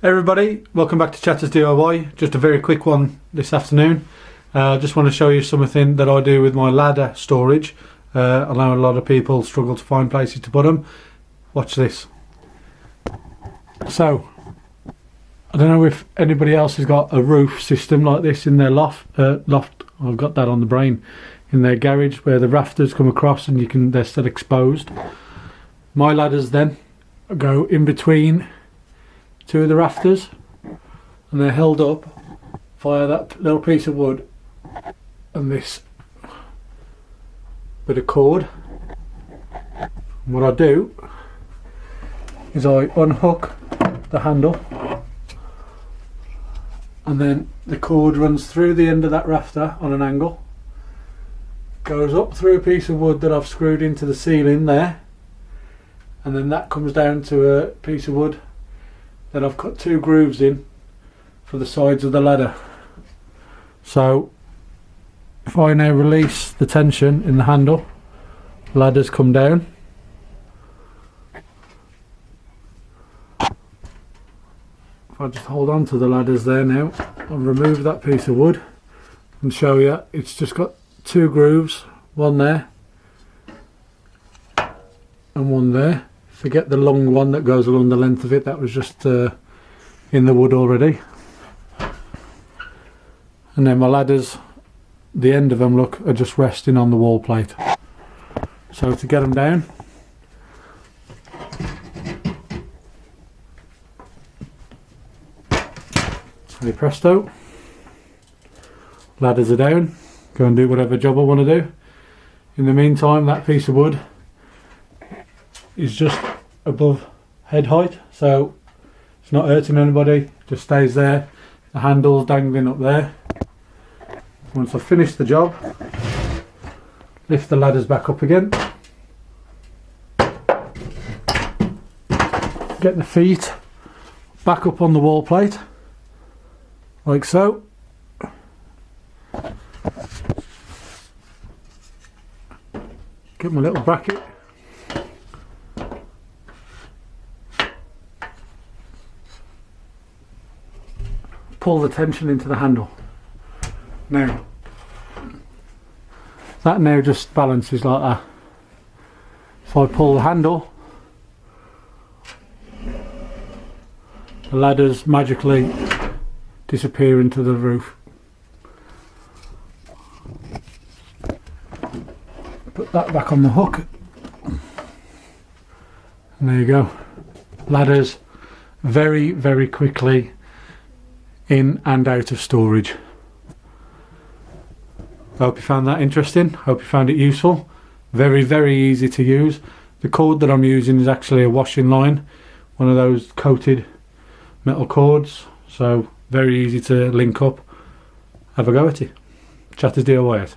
Hey everybody, welcome back to Chatters DIY. Just a very quick one this afternoon. Just want to show you something that I do with my ladder storage. I know a lot of people struggle to find places to put them. Watch this. So, I don't know if anybody else has got a roof system like this in their loft. I've got that on the brain. In their garage where the rafters come across and they're still exposed. My ladders then go in between two of the rafters and they're held up via that little piece of wood and this bit of cord. And what I do is I unhook the handle and then the cord runs through the end of that rafter on an angle, goes up through a piece of wood that I've screwed into the ceiling there, and then that comes down to a piece of wood that I've cut two grooves in for the sides of the ladder. So if I now release the tension in the handle, ladders come down. If I just hold on to the ladders there now, I'll remove that piece of wood and show you it's just got two grooves, one there and one there. Forget the long one that goes along the length of it, that was just in the wood already. And then my ladders, the end of them, look, are just resting on the wall plate. So to get them down, hey presto, ladders are down. Go and do whatever job I want to do. In the meantime, that piece of wood is just above head height, so it's not hurting anybody, just stays there. The handle's dangling up there. Once I've finished the job, lift the ladders back up again, get the feet back up on the wall plate like so. Get my little bracket, pull the tension into the handle. Now that now just balances like that. If I pull the handle, the ladders magically disappear into the roof. Put that back on the hook and there you go. Ladders very, very quickly in and out of storage. I hope you found that interesting. Hope you found it useful. Very, very easy to use. The cord that I'm using is actually a washing line, one of those coated metal cords, so very easy to link up. Have a go at it. Chatters DIY it.